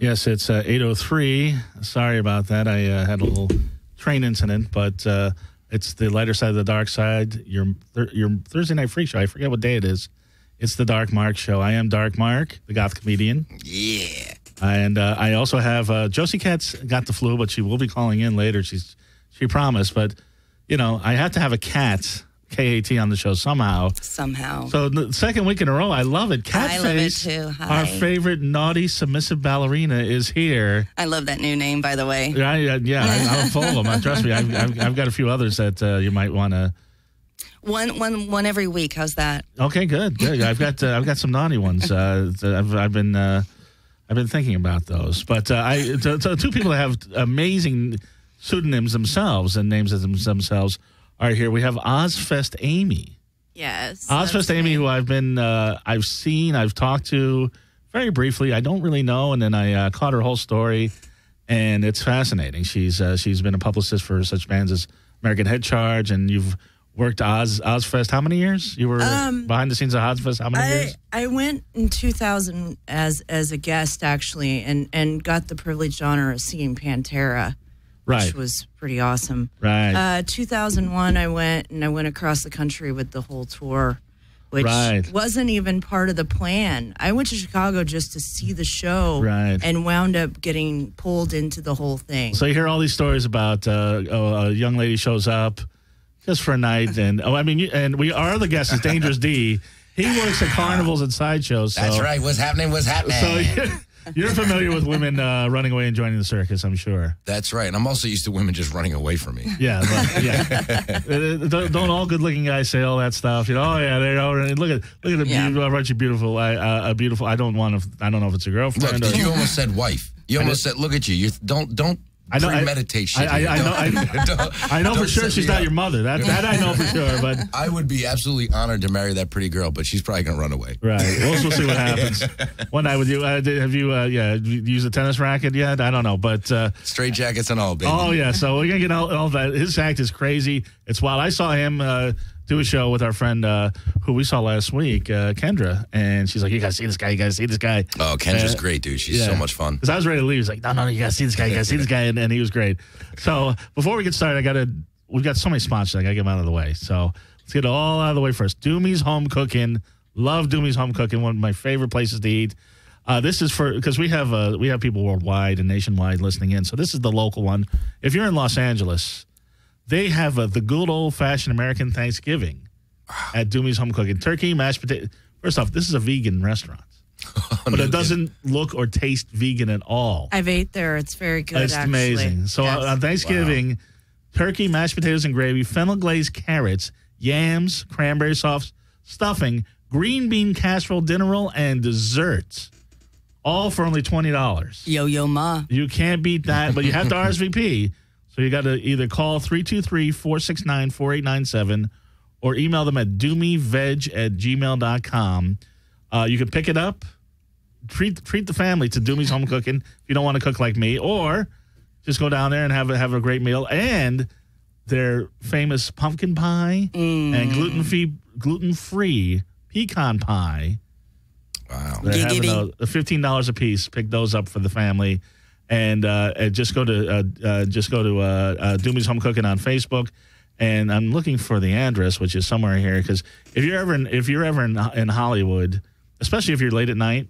Yes, it's 8:03. Sorry about that. I had a little train incident, but it's the lighter side of the dark side. Your Thursday Night Freak Show. I forget what day it is. It's the Dark Mark Show. I am Dark Mark, the goth comedian. Yeah. And I also have Josie Katz got the flu, but she will be calling in later. She promised, but I have to have a cat. KAT on the show somehow. So the second week in a row, I love it. Catface, I love it too. Hi. Our favorite naughty submissive ballerina is here. I love that new name, by the way. I'm full of them. Trust me, I've got a few others that you might want to. One every week. How's that? Okay, good. I've got some naughty ones. I've been thinking about those, but two people that have amazing pseudonyms themselves and names of themselves. All right, here we have Ozfest Amy. Yes. Ozfest Amy, who I've seen, I've talked to very briefly. I don't really know, and then I caught her whole story, and it's fascinating. She's been a publicist for such bands as American Head Charge, and you've worked Ozfest. How many years? You were behind the scenes of Ozfest. How many years? I went in 2000 as a guest actually, and got the privileged honor of seeing Pantera. Right. Which was pretty awesome. Right. 2001, I went across the country with the whole tour, which wasn't even part of the plan. I went to Chicago just to see the show and wound up getting pulled into the whole thing. So you hear all these stories about a young lady shows up just for a night, and our other guest is Dangerous D. He works at carnivals and sideshows. So. That's right. What's happening? So you're familiar with women running away and joining the circus, I'm sure. That's right. And I'm also used to women just running away from me. Yeah. Don't all good-looking guys say all that stuff? Look at the beautiful. I don't know if it's a girlfriend. Look, you almost said wife. You almost said, look at you. You don't. I know premeditation. I know for sure she's not your mother. That I know for sure. But I would be absolutely honored to marry that pretty girl, but she's probably going to run away. Right. We'll see what happens. One night with you. Have you used a tennis racket yet? I don't know, but straight jackets and all, baby. Oh yeah. So we're gonna get all that. His act is crazy. It's wild. I saw him do a show with our friend who we saw last week, Kendra, and she's like, "You gotta see this guy. You gotta see this guy." Oh, Kendra's great, dude. She's so much fun. Because I was ready to leave. He's like, "No, you gotta see this guy. You gotta see this guy," and he was great. So before we get started, we've got so many sponsors. I gotta get them out of the way. So let's get it all out of the way first. Doomy's Home Cooking. Love Doomy's Home Cooking. One of my favorite places to eat. This is because we have people worldwide and nationwide listening in. So this is the local one. If you're in Los Angeles, they have the good old-fashioned American Thanksgiving at Doomy's Home Cooking. Turkey, mashed potato. First off, this is a vegan restaurant. But it doesn't look or taste vegan at all. I've ate there. It's very good, It's amazing. So on Thanksgiving, turkey, mashed potatoes and gravy, fennel glazed carrots, yams, cranberry sauce, stuffing, green bean casserole, dinner roll, and desserts. All for only $20. Yo, ma. You can't beat that, but you have to RSVP. So you got to either call 323-469-4897 or email them at doomyveg@gmail.com. You can pick it up, treat the family to Doomy's Home Cooking if you don't want to cook like me, or just go down there and have a great meal. And their famous pumpkin pie and gluten-free pecan pie. Wow. They're having $15 a piece. Pick those up for the family. And just go to Doomy's Home Cooking on Facebook, and I'm looking for the address, which is somewhere here. Because if you're ever in Hollywood, especially if you're late at night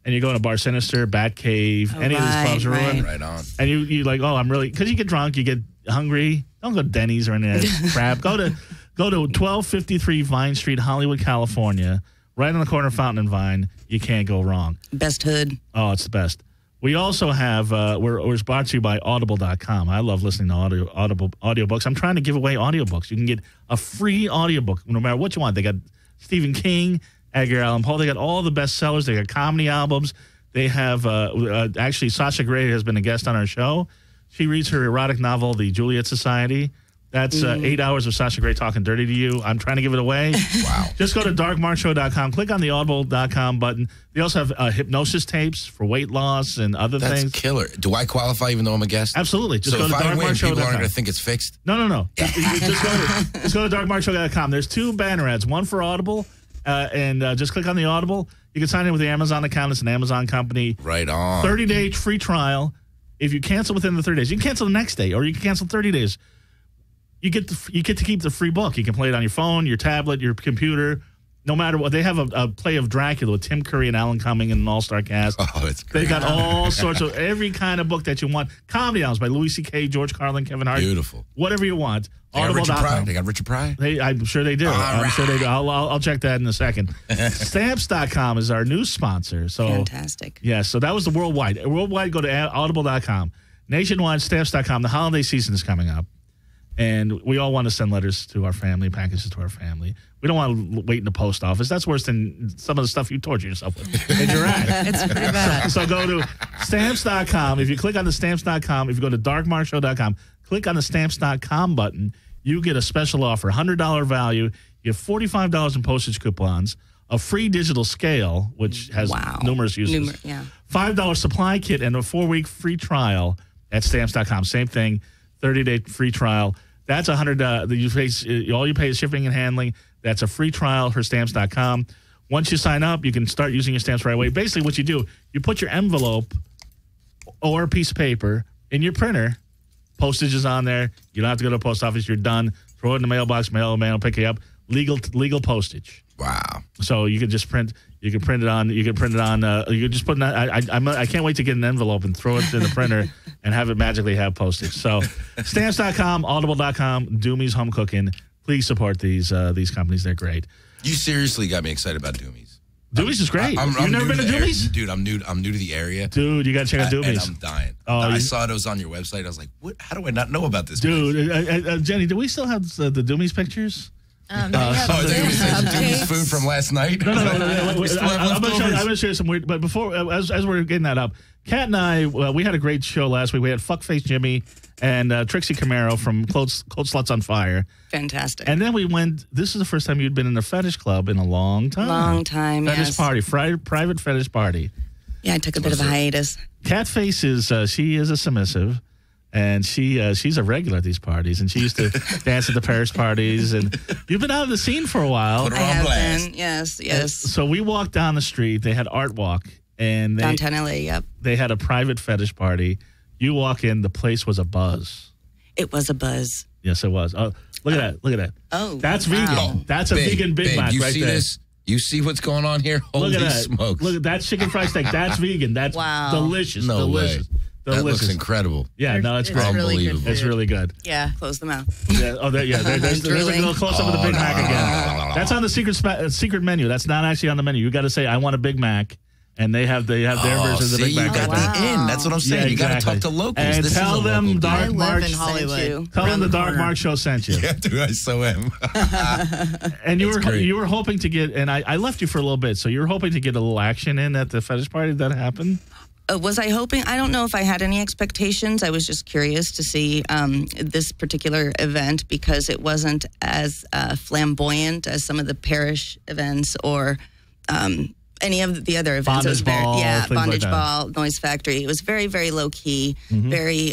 and you go to Bar Sinister, Bat Cave, any of these clubs are ruined, right on, and you like, oh, I'm really, because you get drunk, you get hungry. Don't go to Denny's or any of that crap. Go to 1253 Vine Street, Hollywood, California, right on the corner of Fountain and Vine. You can't go wrong. Best hood. Oh, it's the best. We also have, we're brought to you by Audible.com. I love listening to audiobooks. I'm trying to give away audiobooks. You can get a free audiobook no matter what you want. They got Stephen King, Edgar Allan Poe. They got all the bestsellers. They got comedy albums. They have, actually, Sasha Grey has been a guest on our show. She reads her erotic novel, The Juliet Society. That's 8 hours of Sasha Grey talking dirty to you. I'm trying to give it away. Wow. Just go to darkmarkshow.com. Click on the audible.com button. They also have hypnosis tapes for weight loss and other things. That's killer. Do I qualify even though I'm a guest? Absolutely. Just go to darkmarkshow.com. People aren't darkmarkshow.com. going to think it's fixed? No. just go to darkmarkshow.com. There's two banner ads, one for Audible and just click on the Audible. You can sign in with the Amazon account. It's an Amazon company. Right on. 30-day free trial. If you cancel within the 30 days, you can cancel the next day, or you can cancel 30 days. You get to keep the free book. You can play it on your phone, your tablet, your computer. No matter what, they have a play of Dracula with Tim Curry and Alan Cumming and an all-star cast. Oh, it's great. They got all sorts of every kind of book that you want. Comedy albums by Louis C.K., George Carlin, Kevin Hart. Beautiful. Whatever you want. They got Richard Pryor. They got Richard Pryor. I'm sure they do. I'm sure they do. I'll check that in a second. Stamps.com is our new sponsor. So fantastic. Yeah, so that was the worldwide. Worldwide, go to audible.com. Nationwide, Stamps.com. The holiday season is coming up. And we all want to send letters to our family, packages to our family. We don't want to wait in the post office. That's worse than some of the stuff you torture yourself with. It's pretty bad. So go to Stamps.com. If you click on the Stamps.com, if you go to darkmarkshow.com, click on the Stamps.com button, you get a special offer, $100 value. You get $45 in postage coupons, a free digital scale, which has numerous uses, $5 supply kit, and a 4-week free trial at Stamps.com. Same thing, 30-day free trial. That's $100. All you pay is shipping and handling. That's a free trial for Stamps.com. Once you sign up, you can start using your stamps right away. Basically, what you do, you put your envelope or a piece of paper in your printer. Postage is on there. You don't have to go to the post office. You're done. Throw it in the mailbox. Mail will pick you up. Legal postage. Wow. So you can just print. You can print it on. You can print it on. You can just put. I can't wait to get an envelope and throw it in the printer and have it magically have postage. So, Stamps.com, Audible.com, Doomy's Home Cooking. Please support these companies. They're great. You seriously got me excited about Doomy's. Doomy's is great. You've never been to Doomy's? Dude, I'm new to the area. Dude, you got to check out Doomy's. And I'm dying. Oh, I saw it was on your website. I was like, what? How do I not know about this? Dude, Jenny, do we still have the Doomy's pictures? Doomy's food from last night? No. I'm going to show you some weird. But before, as we're getting that up, Kat and I, we had a great show last week. We had Fuckface Jimmy and Trixie Camaro from Cold Sluts on Fire. Fantastic. And then we went. This is the first time you'd been in a fetish club in a long time. Long time. Fetish party, private fetish party. Yeah, I took a bit of a hiatus. Catface she is a submissive. And she's a regular at these parties, and she used to dance at the Paris parties. And you've been out of the scene for a while. Put her on blast. Been, yes. So we walked down the street. They had Art Walk, and downtown LA. Yep. They had a private fetish party. You walk in, the place was a buzz. It was a buzz. Yes, it was. Oh, look at that. Oh, that's vegan. That's a vegan Big Mac you right see there. This? You see what's going on here? Holy look at that. smokes! Look at that chicken fried steak. That's vegan. That's delicious. No delicious. way. That looks incredible. Yeah, no, it's great. Unbelievable. It's really good. Yeah, close the mouth. Yeah. Oh, there's a little close up of the Big Mac again. That's on the secret menu. That's not actually on the menu. You got to say, "I want a Big Mac," and they have their version of the Big Mac. You got the in. That's what I'm saying. Yeah, you got to talk to locals. And this tell them Dark Mark in Hollywood. Tell them the Dark Mark Show sent you. Yeah, dude, I so am. And you were hoping to get, and I left you for a little bit, so you were hoping to get a little action in at the fetish party. Did that happen? Was I hoping? I don't know if I had any expectations. I was just curious to see this particular event because it wasn't as flamboyant as some of the parish events or any of the other events. Bondage Ball, Bondage Ball, Noise Factory. It was very, very low key, very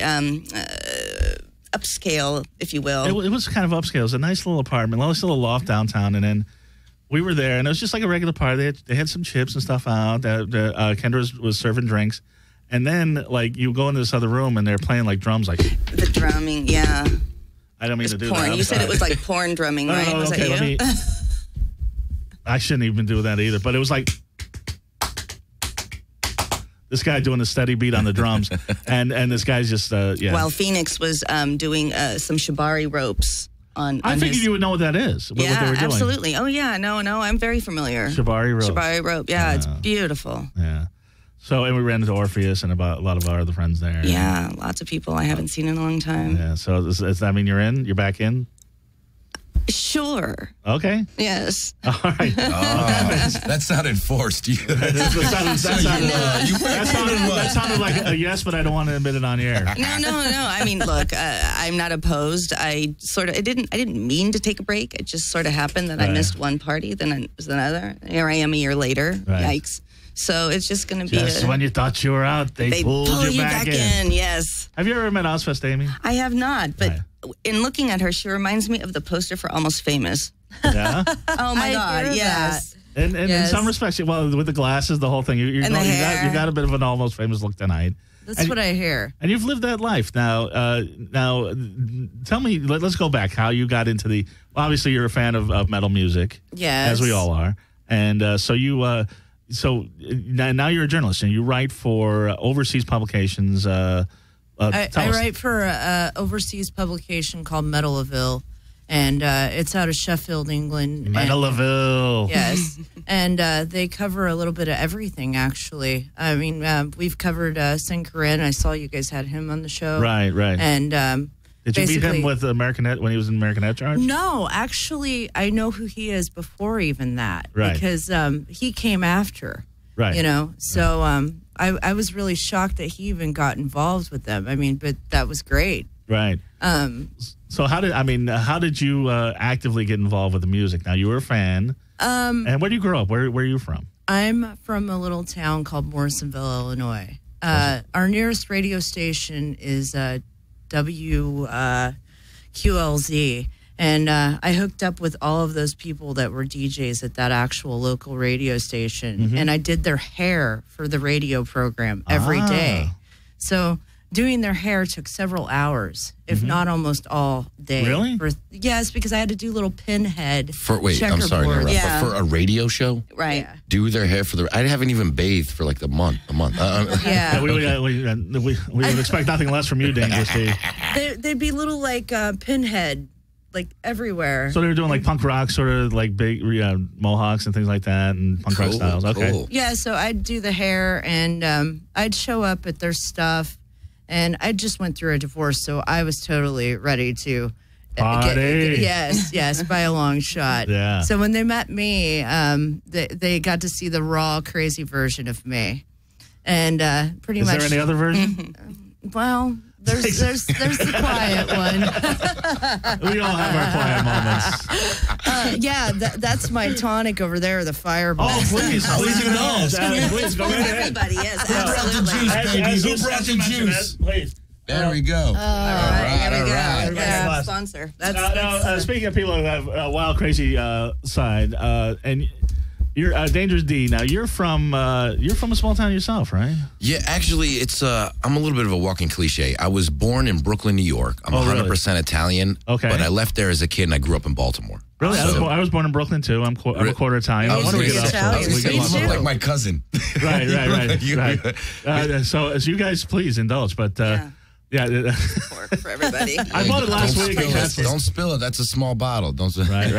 upscale, if you will. It was kind of upscale. It was a nice little apartment, nice little loft downtown, and then we were there, and it was just like a regular party. They had some chips and stuff out. Kendra was serving drinks. And then, like, you go into this other room, and they're playing, like, drums. Like the drumming, yeah. I don't mean to do porn. that. You said it was like porn drumming, right? No, was okay, that you? I shouldn't even do that either. But it was like this guy doing a steady beat on the drums. and this guy's just, While Phoenix was doing some shibari ropes. I figured you would know what that is. What they were doing. Absolutely. Oh, yeah. No, I'm very familiar. Shibari rope. Shibari rope. Yeah, it's beautiful. Yeah. So, and we ran into Orpheus and a lot of our other friends there. Yeah, lots of people I haven't seen in a long time. Yeah. So, does that mean you're in? You're back in? Sure. Okay. Yes. All right. That sounded forced. That sounded like a yes, but I don't want to admit it on the air. No. I mean, look, I'm not opposed. I didn't mean to take a break. It just sort of happened that I missed one party, then it was another. Here I am a year later. Right. Yikes. So it's just going to be just when you thought you were out, they pulled you back in. Yes. Have you ever met Ozfest Amy? I have not, but in looking at her, she reminds me of the poster for Almost Famous. Yeah. Oh my God! Yes. And in some respects, well, with the glasses, the whole thing, you got a bit of an almost famous look tonight. That's what I hear. And you've lived that life. Now, tell me, let's go back, how you got into the, obviously you're a fan of metal music. Yes. As we all are. And so now you're a journalist and you write for overseas publications. I write for an overseas publication called Metal-a-ville. And it's out of Sheffield, England. Metal-a-ville. Yes. And they cover a little bit of everything, actually. I mean, we've covered Sin-Karin. I saw you guys had him on the show. Right. And did you meet him with American when he was in American Head Charge? No, actually, I know who he is before even that. Right. Because he came after. Right. You know, so I was really shocked that he even got involved with them. I mean, but that was great. Right. So how did you actively get involved with the music? Now, you were a fan. And where do you grow up? Where are you from? I'm from a little town called Morrisonville, Illinois. Our nearest radio station is WQLZ. And I hooked up with all of those people that were DJs at that actual local radio station. Mm-hmm. And I did their hair for the radio program every day. So doing their hair took several hours, if not almost all day. Really? Yes, because I had to do little pinhead I'm sorry to interrupt, but for a radio show? Right. Yeah. Do their hair for I haven't even bathed for like a month. Yeah. We would expect nothing less from you, Dangerous. They'd be little like pinhead, like everywhere. So they were doing like punk rock, sort of like big mohawks and things like that, and punk rock styles. Okay. Cool. Yeah, so I'd do the hair, and I'd show up at their stuff. And I just went through a divorce, so I was totally ready to party. Yes, by a long shot. Yeah. So when they met me, they got to see the raw, crazy version of me, and pretty much. Is there any other version? Well, there's the quiet one. We all have our quiet moments. Yeah, that's my tonic over there, the fireball. Oh, please indulge. Please go right ahead. Everybody, yes, Who brought the juice? Please. There we go. All right, here we go. Right. Yeah, sponsor. Speaking of people of that wild, crazy side, and you're Dangerous D. Now you're from a small town yourself, right? Yeah, actually, it's I'm a little bit of a walking cliche. I was born in Brooklyn, New York. I'm 100% Italian. Okay, but I left there as a kid, and I grew up in Baltimore. Really? So, I was born in Brooklyn too. I'm a quarter Italian. I was going to you look like my cousin. Right. So as you guys, please indulge, but. Yeah, support for everybody. I bought it last week. Don't spill it. That's a small bottle. Don't. Right.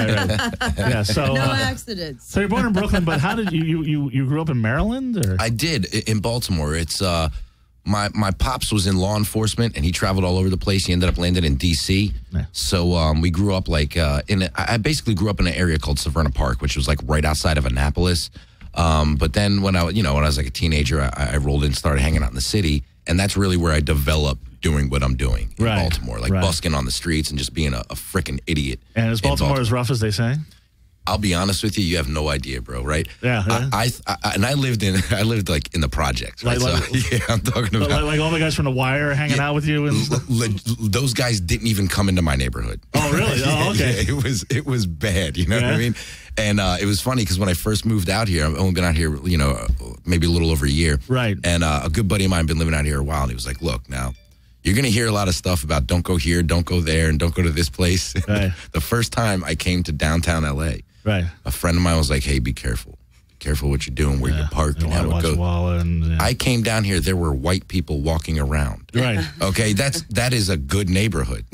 Yeah. So no accidents. So you're born in Brooklyn, but how did you grew up in Maryland? Or? I did in Baltimore. It's my pops was in law enforcement, and he traveled all over the place. He ended up landing in D.C. Yeah. So we grew up I basically grew up in an area called Severna Park, which was like right outside of Annapolis. But then when I was like a teenager, I rolled in and started hanging out in the city, and that's really where I developed doing what I'm doing in Baltimore, busking on the streets and just being a freaking idiot. And is Baltimore as rough as they say? I'll be honest with you, you have no idea, bro. Right? Yeah. I lived like in the projects. Right? Yeah, I'm talking about like all the guys from The Wire hanging out with you, and those guys didn't even come into my neighborhood. Oh, really? Oh, okay. Yeah, it was bad. You know what I mean? And it was funny because when I first moved out here, I've only been out here, maybe a little over a year. Right. And a good buddy of mine had been living out here a while, and he was like, "Look, now you're going to hear a lot of stuff about don't go here, don't go there, and don't go to this place." Right. The first time I came to downtown L.A., a friend of mine was like, "Hey, be careful. Be careful what you're doing, where you park, and how it goes." I came down here, there were white people walking around. Right. Okay, that is a good neighborhood.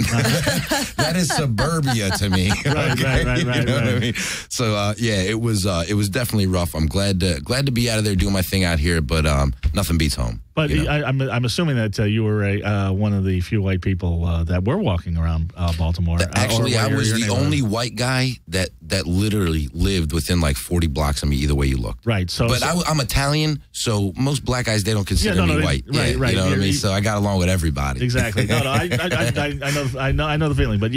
That is suburbia to me. Right. You know what I mean? So it was definitely rough. I'm glad to be out of there doing my thing out here, but nothing beats home. But I'm assuming that you were one of the few white people that were walking around Baltimore. Actually, I was the only white guy that literally lived within like 40 blocks of me, either way you looked. Right. But I'm Italian, so most black guys, they don't consider me white. Right. You know what I mean? So I got along with everybody. Exactly. No, I know the feeling. But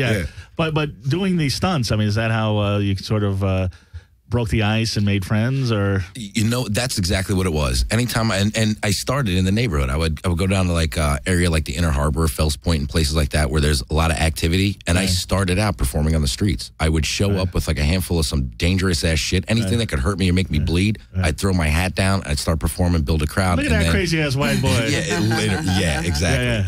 but doing these stunts, I mean, is that how you sort of broke the ice and made friends, or that's exactly what it was. Anytime and I started in the neighborhood, I would go down to like area like the Inner Harbor, Fells Point, and places like that where there's a lot of activity. And I started out performing on the streets. I would show up with like a handful of some dangerous ass shit, anything that could hurt me or make me bleed. I'd throw my hat down, I'd start performing, build a crowd. Look at that crazy ass white boy.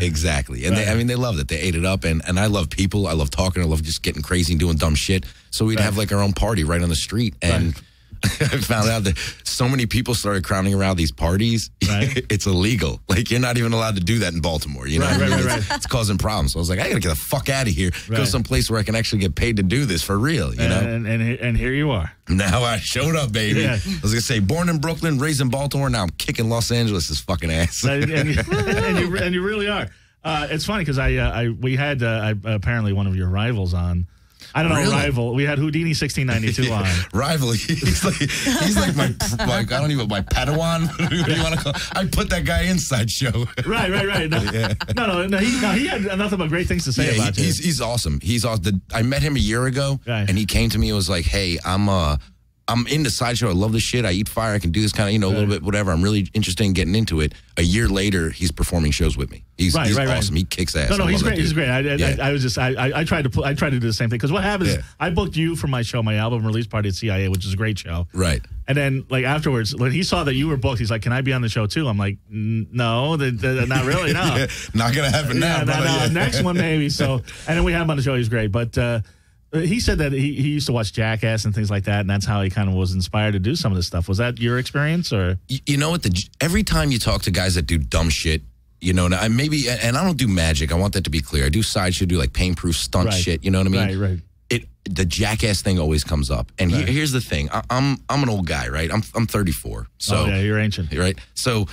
Exactly. And they loved it. They ate it up, and I love people. I love talking. I love just getting crazy and doing dumb shit. So we'd have like our own party right on the street. And I found out that so many people started crowding around these parties. It's illegal. Like, you're not even allowed to do that in Baltimore. You know what I mean? It's causing problems. So I was like, I got to get the fuck out of here. Go someplace where I can actually get paid to do this for real, you know? And here you are. Now I showed up, baby. I was going to say, born in Brooklyn, raised in Baltimore. Now I'm kicking Los Angeles' fucking ass. and you really are. It's funny because we had apparently one of your rivals on. I don't know, really? Rival. We had Houdini 1692 on. Rival. He's like my I don't even my Padawan. What do you want to call? I put that guy inside show. Right. No. He had nothing but great things to say about you. He's awesome. He's awesome. I met him a year ago, and he came to me and was like, "Hey, I'm into sideshow. I love this shit. I eat fire. I can do this kind of, a little bit, whatever. I'm really interested in getting into it." A year later, he's performing shows with me. He's awesome. He kicks ass. No, he's great. He's great. I tried to do the same thing because what happens is I booked you for my show, my album release party at CIA, which is a great show. Right. And then like afterwards, when he saw that you were booked, he's like, "Can I be on the show too?" I'm like, "No, not really. No, not gonna happen now. No, next one maybe." So, and then we had him on the show. He's great, but. He said that he used to watch Jackass and things like that, and that's how he kind of was inspired to do some of this stuff. Was that your experience, or? You know what? Every time you talk to guys that do dumb shit, and I don't do magic. I want that to be clear. I do sideshow, do like pain-proof stunt shit. You know what I mean? Right. The Jackass thing always comes up, and here's the thing. I'm an old guy, right? I'm 34, so you're ancient, right? So.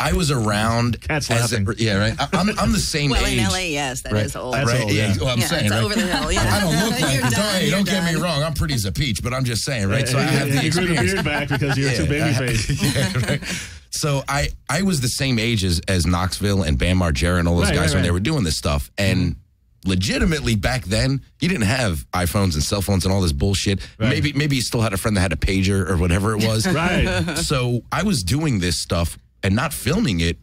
I was around. Cats laughing. Right. I'm the same age. Well, in LA, yes, that is old. That's old, yeah. Well, I'm saying, it's right? over the hill. Yeah. I don't look like it. Don't get me wrong. I'm pretty as a peach, but I'm just saying, right? So I have the experience. You grew the beard back because you're too baby face. Right. So I was the same age as Knoxville and Bam Margera and all those guys when they were doing this stuff, and. Legitimately back then, you didn't have iPhones and cell phones and all this bullshit. Maybe you still had a friend that had a pager or whatever it was. So I was doing this stuff and not filming it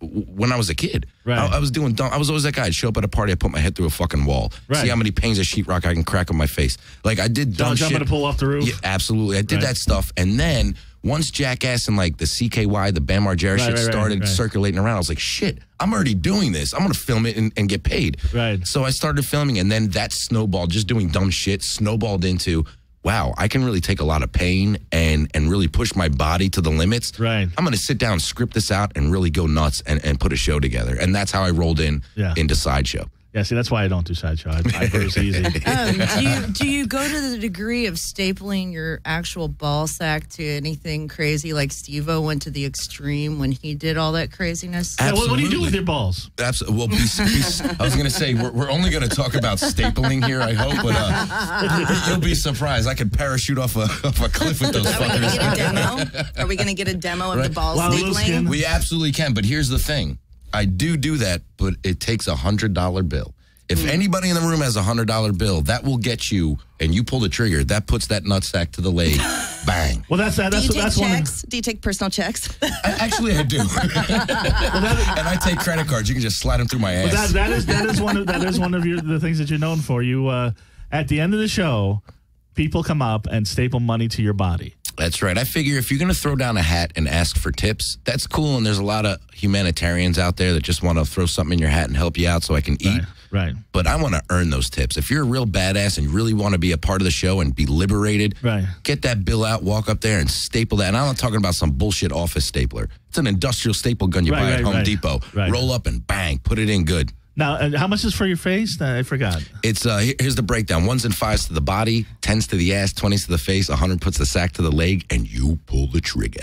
when I was a kid. I was doing dumb. I was always that guy. I'd show up at a party, I'd put my head through a fucking wall. See how many panes of sheetrock I can crack on my face. Like I did dumb shit. Jumping to pull off the roof. Yeah, absolutely. I did that stuff. And then once Jackass and like the CKY, the Bam Margera shit started circulating around, I was like, shit, I'm already doing this. I'm going to film it and get paid. So I started filming, and then that snowballed, just doing dumb shit, snowballed into, wow, I can really take a lot of pain and really push my body to the limits. I'm going to sit down, script this out, and really go nuts and put a show together. And that's how I rolled into Sideshow. Yeah, see, that's why I don't do sideshow. I bruise easy. Do you go to the degree of stapling your actual ball sack to anything crazy like Steve-O went to the extreme when he did all that craziness? Yeah, what do you do with your balls? Absolutely. Well, I was going to say, we're only going to talk about stapling here, I hope, but you'll be surprised. I could parachute off a cliff with those fuckers. Are we going to get a demo of the ball stapling? We absolutely can, but here's the thing. I do that, but it takes $100 bill. If anybody in the room has $100 bill, that will get you, and you pull the trigger, that puts that nutsack to the leg. Bang. Well, that's Do you take checks? Do you take personal checks? Actually, I do. And I take credit cards. You can just slide them through my ass. Well, that is one of the things that you're known for. You at the end of the show, people come up and staple money to your body. That's right. I figure if you're going to throw down a hat and ask for tips, that's cool. And there's a lot of humanitarians out there that just want to throw something in your hat and help you out so I can eat. Right. But I want to earn those tips. If you're a real badass and you really want to be a part of the show and be liberated, get that bill out, walk up there and staple that. And I'm not talking about some bullshit office stapler. It's an industrial staple gun you buy at Home Depot. Roll up and bang, put it in good. Now, how much is for your face? I forgot. It's here's the breakdown. 1s and 5s to the body, 10s to the ass, 20s to the face, 100 puts the sack to the leg, and you pull the trigger.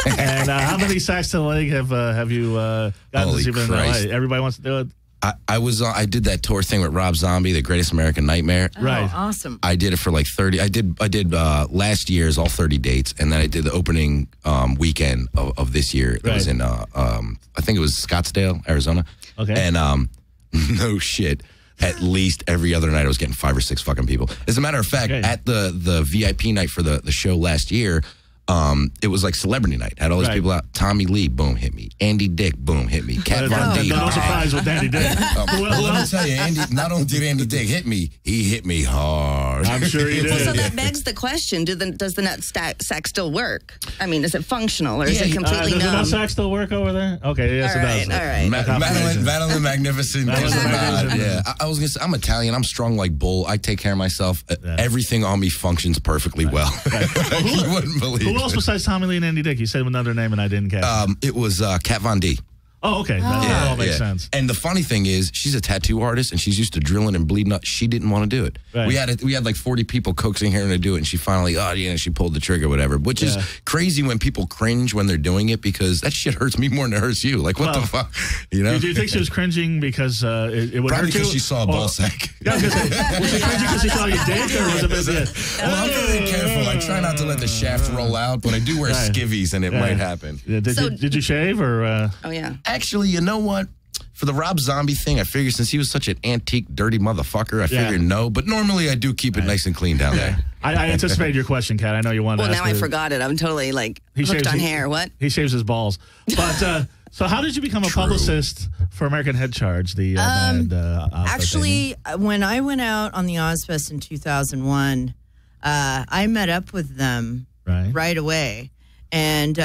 And how many sacks to the leg have you gotten Holy to see in LA? Everybody wants to do it? I did that tour thing with Rob Zombie, The Greatest American Nightmare. Oh, awesome. I did it for like 30. I did last year's all 30 dates, and then I did the opening weekend of this year. It was in I think it was Scottsdale, Arizona. Okay. And no shit. at least every other night I was getting 5 or 6 fucking people. As a matter of fact, at the VIP night for the show last year, it was like celebrity night. Had all these people out. Tommy Lee, boom, hit me. Andy Dick, boom, hit me. Kat Von D. No surprise with Andy Dick. Let me tell you, Andy. Not only did Andy Dick hit me, he hit me hard. I'm sure he did. Well, so that begs the question: does the nut sack still work? I mean, is it functional or is it completely does numb? Does the nut sack still work over there? Okay, yes, all it does. All right. Madeline Magnificent. Yeah, I was gonna say I'm Italian. I'm strong like bull. I take care of myself. Everything on me functions perfectly well. You wouldn't believe. Who else besides Tommy Lee and Andy Dick? You said another name and I didn't catch it. It was Kat Von D. Oh, okay. That all makes sense. And the funny thing is, she's a tattoo artist, and she's used to drilling and bleeding up. She didn't want to do it. Right. We had like 40 people coaxing her to do it, and she finally, she pulled the trigger, whatever. Which is crazy when people cringe when they're doing it, because that shit hurts me more than it hurts you. Like, what the fuck? You know? Do you think she was cringing because it would Probably hurt you? because she saw a ball sack. Yeah, was she cringing because she saw your dick, or was it? Well, I'm very careful. I try not to let the shaft roll out, but I do wear skivvies, and it might happen. Did you shave, or? Oh, yeah. Actually, you know what? For the Rob Zombie thing, I figured since he was such an antique, dirty motherfucker, I figured no. But normally I do keep it nice and clean down there. I anticipated your question, Kat. I know you wanted to ask now I forgot it. I'm totally hooked on hair. What? He shaves his balls. But so how did you become a publicist for American Head Charge? Actually, when I went out on the Ozfest in 2001, I met up with them right away. And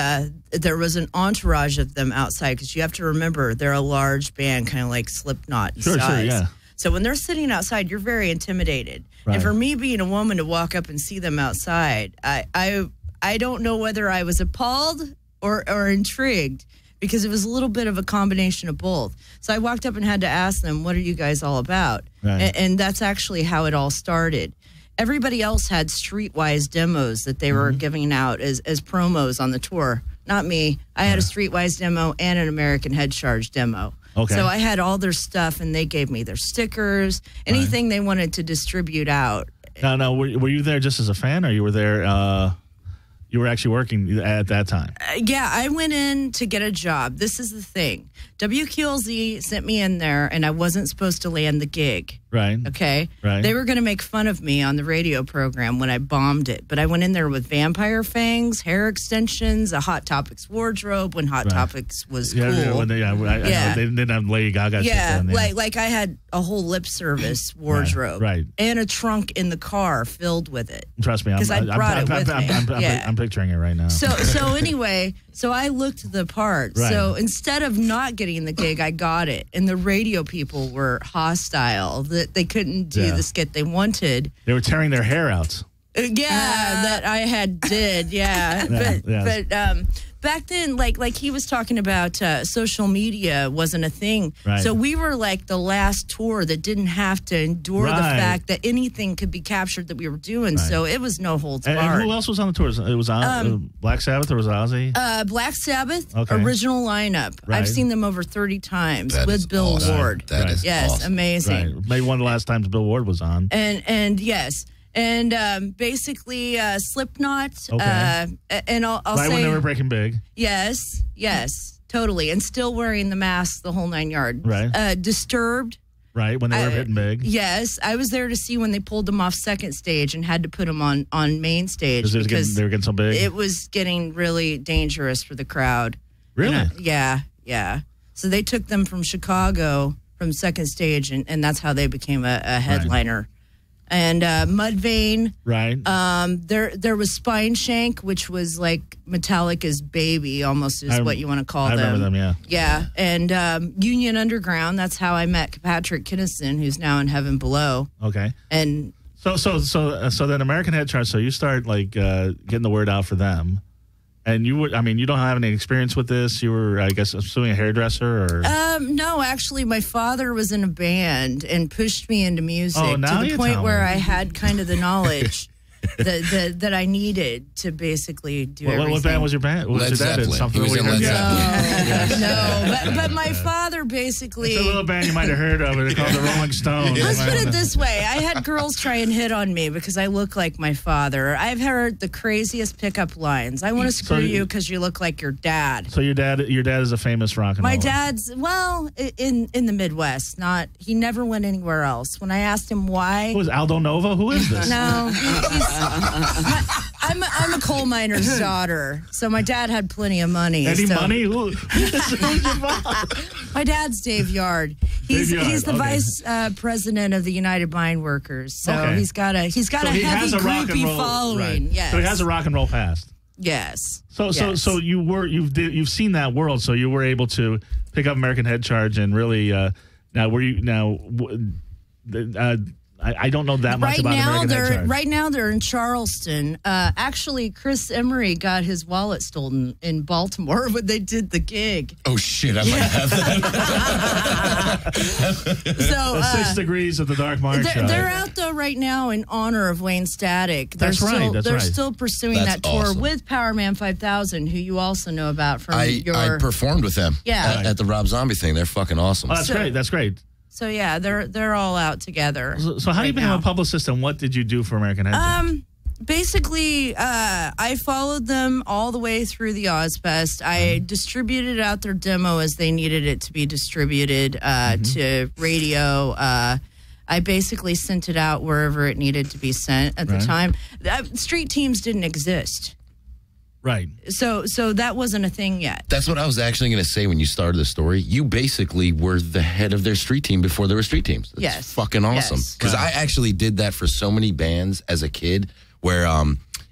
there was an entourage of them outside, because you have to remember they're a large band, kind of like Slipknot in size. Sure, yeah. So when they're sitting outside, you're very intimidated. Right. And for me, being a woman, to walk up and see them outside, I don't know whether I was appalled or intrigued, because it was a little bit of a combination of both. So I walked up and had to ask them, "What are you guys all about?" Right. And that's actually how it all started. Everybody else had streetwise demos that they were giving out as promos on the tour. Not me. I had a streetwise demo and an American Head Charge demo. Okay. So I had all their stuff, and they gave me their stickers, anything they wanted to distribute out. Now, were you there just as a fan, or you were there? You were actually working at that time? Yeah, I went in to get a job. This is the thing. WQLZ sent me in there, and I wasn't supposed to land the gig. Right. Okay? Right. They were going to make fun of me on the radio program when I bombed it. But I went in there with vampire fangs, hair extensions, a Hot Topics wardrobe when Hot Topics was cool. Yeah, they didn't have Lady Gaga shit down there. Like I had a whole lip service wardrobe. Right. And a trunk in the car filled with it. Trust me. Because I brought it with me. I'm picturing it right now. So anyway, so I looked the part. Right. So instead of not getting the gig, I got it. And the radio people were hostile. That they couldn't do the skit they wanted. They were tearing their hair out. That I did. But back then, like he was talking about, social media wasn't a thing. Right. So we were like the last tour that didn't have to endure the fact that anything could be captured that we were doing. Right. So it was no holds barred. And who else was on the tours? It was Black Sabbath, or was it Ozzy? Black Sabbath, original lineup. Right. I've seen them over 30 times with Bill Ward. That is awesome. Amazing. Right. Maybe one of the last times Bill Ward was on. And yes. And basically, Slipknot, and I'll say... Right when they were breaking big. Yes, totally. And still wearing the mask the whole 9 yards. Right. Disturbed. Right, when they were hitting big. Yes, I was there to see when they pulled them off second stage and had to put them on main stage. Because they were getting so big? It was getting really dangerous for the crowd. Really? Yeah. So they took them from Chicago, from second stage, and that's how they became a headliner. Right. And Mudvayne. Right. There was Spine Shank, which was like Metallica's baby, almost is what you want to call them. I remember them, yeah. And Union Underground, that's how I met Patrick Kinnison, who's now in Heaven Below. Okay. And so then American Head Charge, so you start like getting the word out for them. And you don't have any experience with this. You were, I guess, assuming a hairdresser, or? No, actually, my father was in a band and pushed me into music to the point where I had kind of the knowledge. that I needed to basically do everything. What band was your band? Led Zeppelin. He was in Led Zeppelin. No, but my father basically... It's a little band you might have heard of. They're called the Rolling Stones. Let's put it this way. I had girls try and hit on me because I look like my father. I've heard the craziest pickup lines. I want to screw you because you look like your dad. So your dad is a famous rock and roller. My dad's, well, in the Midwest. He never went anywhere else. When I asked him why... Who is Aldo Nova? Who is this? No. I'm a coal miner's daughter, so my dad had plenty of money. Any money? Who's your mom? My dad's Dave Yard. He's the vice president of the United Mine Workers. So he's got a heavy groupie following. Right. Yes. So he has a rock and roll past. Yes. So you've seen that world. So you were able to pick up American Head Charge and really I don't know that much about American Head Charge. Right now, they're in Charleston. Actually, Chris Emery got his wallet stolen in Baltimore when they did the gig. Oh, shit. I might have that. So, 6 Degrees of the Dark March. They're out, though, right now in honor of Wayne Static. They're still pursuing that tour with Powerman 5000, who you also know about from I performed with them at the Rob Zombie thing. They're fucking awesome. Oh, that's great. So yeah, they're all out together. So how do you become a publicist, and what did you do for American Head Charge? Basically, I followed them all the way through the Ozfest. I distributed out their demo as they needed it to be distributed to radio. I basically sent it out wherever it needed to be sent at the time. Street teams didn't exist. Right. So that wasn't a thing yet. That's what I was actually going to say when you started the story. You basically were the head of their street team before there were street teams. That's fucking awesome. Because I actually did that for so many bands as a kid where,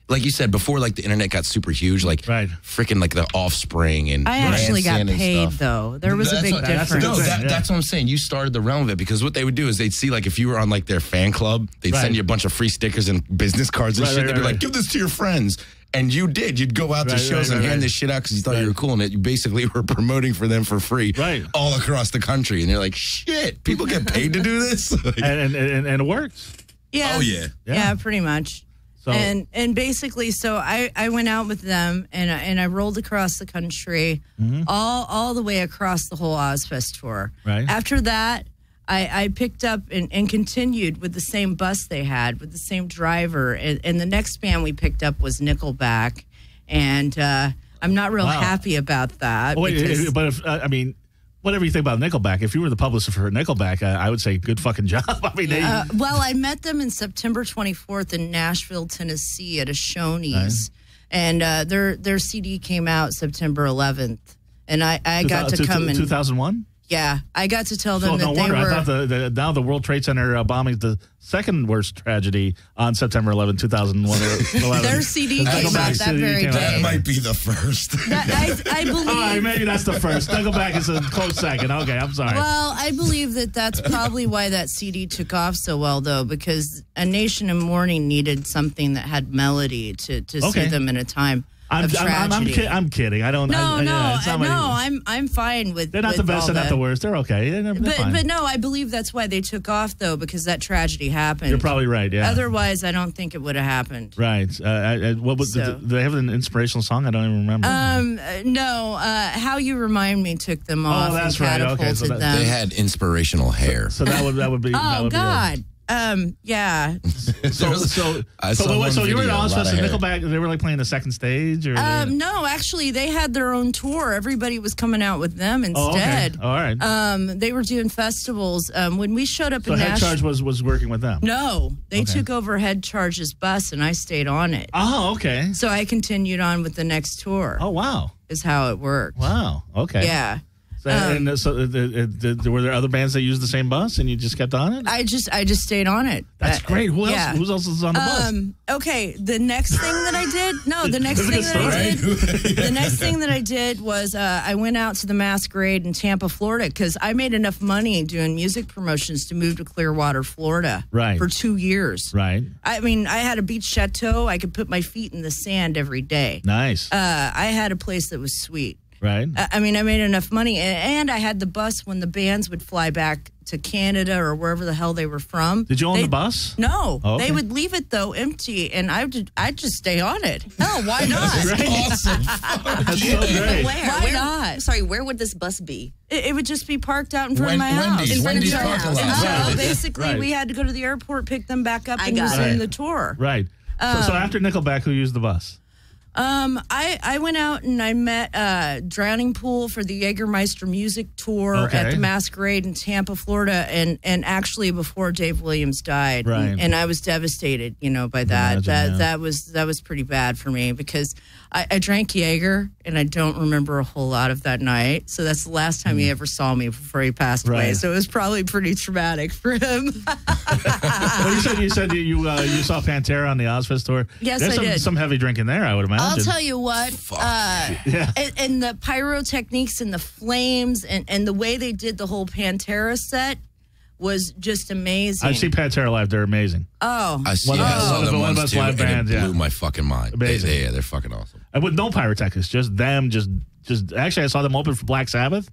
like you said, before like the internet got super huge, like freaking like the Offspring and I actually got paid though. There was a big difference. That's what I'm saying. You started the realm of it because what they would do is they'd see like if you were on like their fan club, they'd send you a bunch of free stickers and business cards and shit. They'd be like, give this to your friends. And you did. You'd go out to shows and hand this shit out because you thought you were cool, and you basically were promoting for them for free all across the country. And you're like, shit, people get paid to do this? Like, and it works. Yeah. Oh, yeah. Yeah, pretty much. So, and basically, so I went out with them, and I rolled across the country, all the way across the whole Ozfest tour. Right. After that, I picked up and continued with the same bus they had, with the same driver. And the next band we picked up was Nickelback. And I'm not real happy about that. But if, whatever you think about Nickelback, if you were the publicist for Nickelback, I would say good fucking job. I mean, well, I met them in September 24th in Nashville, Tennessee at a Shoney's. And their CD came out September 11th. And I got to come in. 2001? Yeah, I got to tell them that they were... I thought now the World Trade Center bombing is the second worst tragedy on September 11, 2001. Their CD came out that very day. That might be the first. I believe... All right, maybe that's the first. Nickelback is a close second. Okay, I'm sorry. Well, I believe that's probably why that CD took off so well, though, because A Nation in Mourning needed something that had melody to see them in a time. I'm kidding. I don't. I'm fine with. They're not the best and not the worst. They're okay. They're fine. But no, I believe that's why they took off though, because that tragedy happened. You're probably right. Yeah. Otherwise, I don't think it would have happened. Right. What was? Do they have an inspirational song? I don't even remember. No. How You Remind Me took them off. Oh, that's right. Okay. So them. They had inspirational hair. So that would be. Oh God. Yeah. So you were in Ozfest and Nickelback. They were like playing the second stage, or no, actually they had their own tour. Everybody was coming out with them instead. Oh, okay. All right. They were doing festivals. When we showed up in Head Charge was working with them. No, they took over Head Charge's bus, and I stayed on it. Oh, okay. So I continued on with the next tour. Oh, wow. Is how it worked. Wow. Okay. Yeah. So were there other bands that used the same bus and you just kept on it? I just stayed on it. That's great. Who else was on the bus? Okay, the next thing that I did, the next thing that I did was I went out to the Masquerade in Tampa, Florida, because I made enough money doing music promotions to move to Clearwater, Florida, for 2 years. Right. I mean, I had a beach chateau. I could put my feet in the sand every day. Nice. I had a place that was sweet. Right. I mean, I made enough money, and I had the bus when the bands would fly back to Canada or wherever the hell they were from. Did you own the bus? No. Oh, okay. They would leave it, though, empty, and I'd just stay on it. Hell, why not? That's awesome. That's so great. Why not? Sorry, where would this bus be? It would just be parked out in front of my house. In front of your parking house. lot. So Right. basically, Right. we had to go to the airport, pick them back up, I and got use it. in the tour. Right. So after Nickelback, who used the bus? I went out and I met Drowning Pool for the Jägermeister music tour at the Masquerade in Tampa, Florida, and actually before Dave Williams died, Right. and I was devastated, by that. That was pretty bad for me because I drank Jaeger and I don't remember a whole lot of that night. So that's the last time he ever saw me before he passed away. Right. So it was probably pretty traumatic for him. Well, you said you saw Pantera on the Ozfest tour. Yes, There's I did. Some heavy drinking there, I would imagine. I'll tell you what, and the pyrotechniques and the flames and the way they did the whole Pantera set was just amazing. I've seen Pantera live. They're amazing. Oh. I saw them one of once us too, live and bands, it blew yeah. my fucking mind. Amazing. They're fucking awesome. And with no pyrotechnics, just them, just actually, I saw them open for Black Sabbath.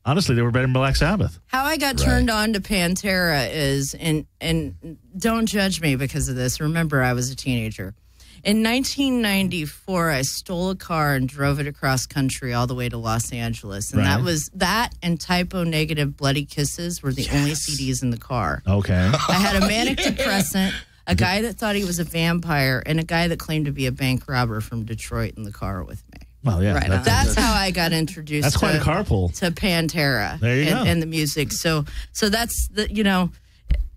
Honestly, they were better than Black Sabbath. How I got turned on to Pantera is, and don't judge me because of this. Remember, I was a teenager. In 1994, I stole a car and drove it across country all the way to Los Angeles. And that and Typo Negative Bloody Kisses were the only CDs in the car. Okay. I had a manic depressant, a guy that thought he was a vampire, and a guy that claimed to be a bank robber from Detroit in the car with me. Well, yeah. Right. That's how I got introduced That's quite a carpool. to Pantera There you go. and the music. So that's the,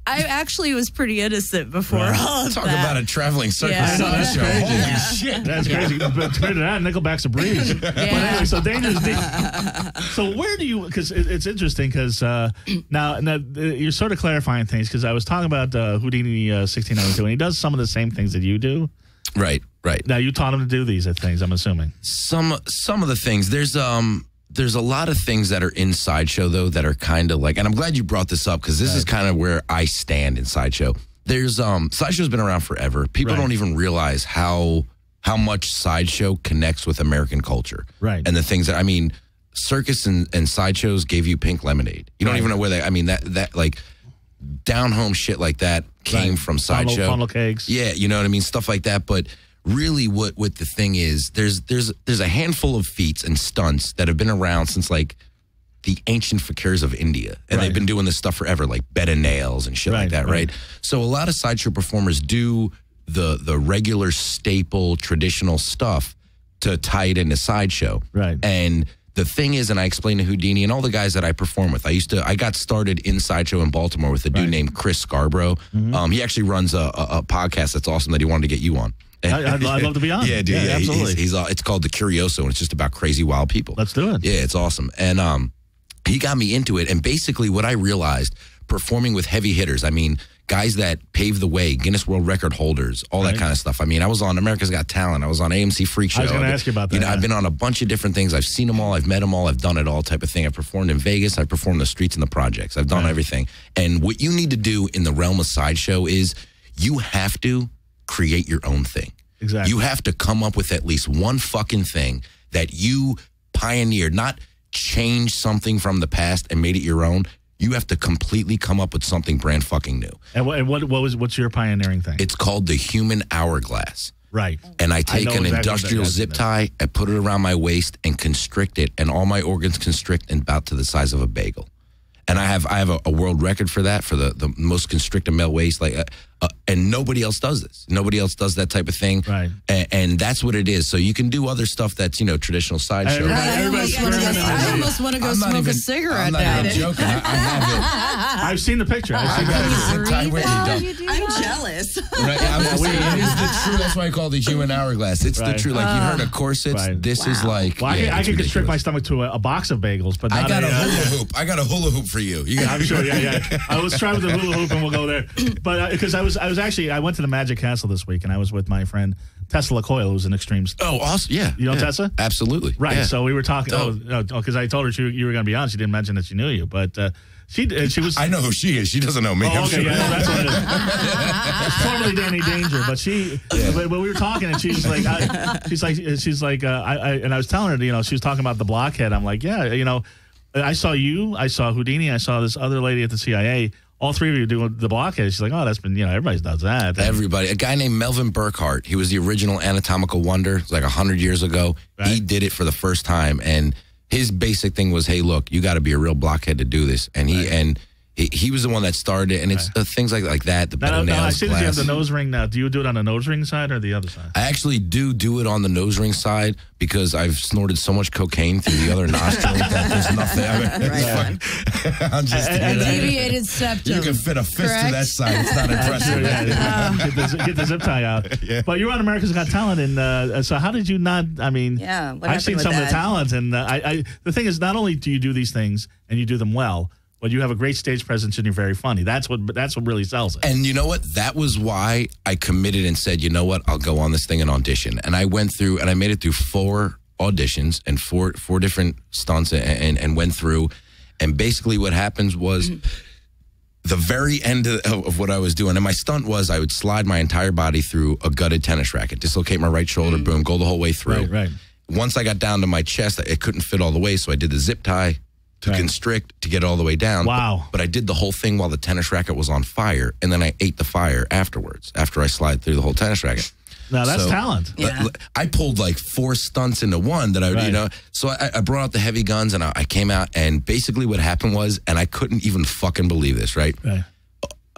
I actually was pretty innocent before all of Talk that. about a traveling circus Yeah. sideshow. Holy shit. That's crazy. But compared to that, Nickelback's a breeze. But anyway, so Dangerous Deep. So where do you, because it's interesting because now you're sort of clarifying things because I was talking about Houdini 1692 and he does some of the same things that you do. Right. Now you taught him to do these things, I'm assuming. Some of the things. There's a lot of things that are in Sideshow though that are kind of like, and I'm glad you brought this up because this is kind of where I stand in Sideshow. There's Sideshow's been around forever. People don't even realize how much Sideshow connects with American culture. Right. And the things that, I mean, circus and sideshows gave you pink lemonade. You don't even know where they, I mean, that like down home shit like that came from Sideshow. Funnel cakes. Yeah, you know what I mean? Stuff like that. But really what the thing is, there's a handful of feats and stunts that have been around since like the ancient fakirs of India. And they've been doing this stuff forever, like bed and nails and shit like that, right? So a lot of sideshow performers do the regular staple traditional stuff to tie it into Sideshow. Right. And the thing is, and I explained to Houdini and all the guys that I perform with, I got started in Sideshow in Baltimore with a dude named Chris Scarborough. He actually runs a podcast that's awesome that he wanted to get you on. I'd love to be on. Yeah, dude. Yeah, absolutely. It's called The Curioso, and it's just about crazy, wild people. Let's do it. Yeah, it's awesome. And he got me into it. And basically what I realized, performing with heavy hitters, I mean, guys that paved the way, Guinness World Record holders, all that kind of stuff. I mean, I was on America's Got Talent. I was on AMC Freak Show. I was going to ask you about that. You know, I've been on a bunch of different things. I've seen them all. I've met them all. I've done it all type of thing. I've performed in Vegas. I've performed the streets and the projects. I've done everything. And what you need to do in the realm of Sideshow is you have to create your own thing. Exactly. You have to come up with at least one fucking thing that you pioneered, not change something from the past and made it your own. You have to completely come up with something brand fucking new. And what's your pioneering thing? It's called the human hourglass. Right. And I take an exactly industrial zip tie, I put it around my waist and constrict it, and all my organs constrict and about to the size of a bagel. And I have a world record for that, for the most constricted male waist. And nobody else does this. Nobody else does that type of thing. Right. And that's what it is. So you can do other stuff that's, traditional Sideshow. I almost want to go smoke a cigarette now. I'm joking. I have I've seen the picture. I got a zip tie with me. I'm jealous. Right, I was saying, it is the true. That's why I call it the human hourglass. It's the true. Like you heard of corsets. This is like. Well, I can constrict my stomach to a box of bagels, but not I got a hula hoop. I got a hula hoop for you. I'm sure. Yeah. Let's try with the hula hoop and we'll go there. But because I was I went to the Magic Castle this week, and I was with my friend Tessa LaCoyle, who's an extreme. Oh, awesome! Yeah, you know Tessa? Absolutely. Right. Yeah. So we were talking. Because I told her you were going to be on. She didn't mention that she knew you, but she was. I know who she is. She doesn't know me. Oh, okay, yeah, that's what it is. It's formerly Danny Danger, but but we were talking, and she's like, and I was telling her, she was talking about the blockhead. I'm like, yeah, I saw you, I saw Houdini, I saw this other lady at the CIA. All three of you doing the blockhead. She's like, oh, that's been, everybody does that. Everybody. A guy named Melvin Burkhart. He was the original anatomical wonder. It was like 100 years ago. Right. He did it for the first time. And his basic thing was, hey, look, you got to be a real blockhead to do this. And he was the one that started it. And it's things like that. The better nails. I see that you have the nose ring now. Do you do it on the nose ring side or the other side? I actually do it on the nose ring side because I've snorted so much cocaine through the other nostril that there's nothing. I'm just a deviated septum. You can fit a fist to that side. It's not impressive. Get the zip tie out. Yeah. But you're on America's Got Talent, and so how did you not? I mean, I've seen some of the talent, and the thing is, not only do you do these things and you do them well, but you have a great stage presence and you're very funny. That's what really sells it. And you know what? That was why I committed and said, you know what? I'll go on this thing and audition. And I went through and I made it through 4 auditions and four different stunts and went through. And basically what happens was the very end of what I was doing. And my stunt was I would slide my entire body through a gutted tennis racket, dislocate my right shoulder, boom, go the whole way through. Right. Once I got down to my chest, it couldn't fit all the way. So I did the zip tie to constrict to get all the way down. Wow. But I did the whole thing while the tennis racket was on fire, and then I ate the fire afterwards, after I slid through the whole tennis racket. Now, that's talent. Yeah. I pulled like 4 stunts into one that I would, so I brought out the heavy guns, and I came out, and basically what happened was, and I couldn't even fucking believe this, right?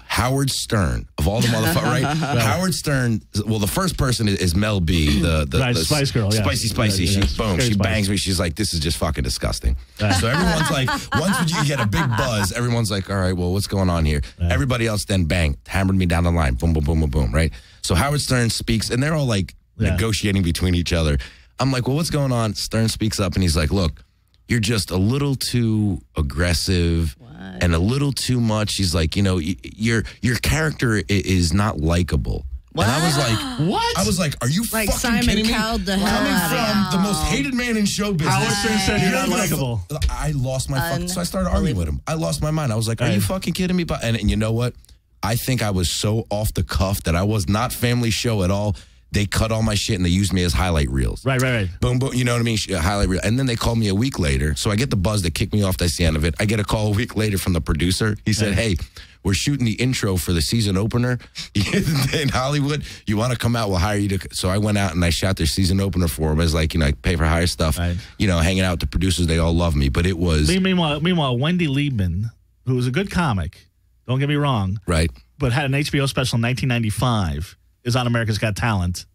Howard Stern, of all the motherfuckers, right? Howard Stern, well, the first person is Mel B, the Spice Girl, Spicy. Yeah, She bangs me. She's like, this is just fucking disgusting. So everyone's like, once you get a big buzz, everyone's like, all right, well, what's going on here? Everybody else then bang, hammered me down the line. Boom, boom, boom, boom, boom, right? So Howard Stern speaks, and they're all like negotiating between each other. I'm like, well, what's going on? Stern speaks up, and he's like, look, you're just a little too aggressive and a little too much. He's like, your character is not likable. What? And I was like, what? I was like, are you like fucking Simon kidding me? Cowled the hell Coming out from the most hated man in show business. Howard Stern said you're not likable. I lost my fucking, so I started arguing with him. I lost my mind. I was like, are you fucking kidding me? And you know what? I think I was so off the cuff that I was not family show at all. They cut all my shit and they used me as highlight reels. Right. Boom, boom. You know what I mean? Highlight reel. And then they called me a week later. So I get the buzz that kicked me off. That's the end of it. I get a call a week later from the producer. He said, hey, we're shooting the intro for the season opener in Hollywood. You want to come out? We'll hire you to. So I went out and I shot their season opener for them. It was like, I pay for hire stuff. Right. Hanging out with the producers. They all love me. But it was. Meanwhile, Wendy Liebman, who was a good comic, don't get me wrong. Right. But had an HBO special in 1995, is on America's Got Talent.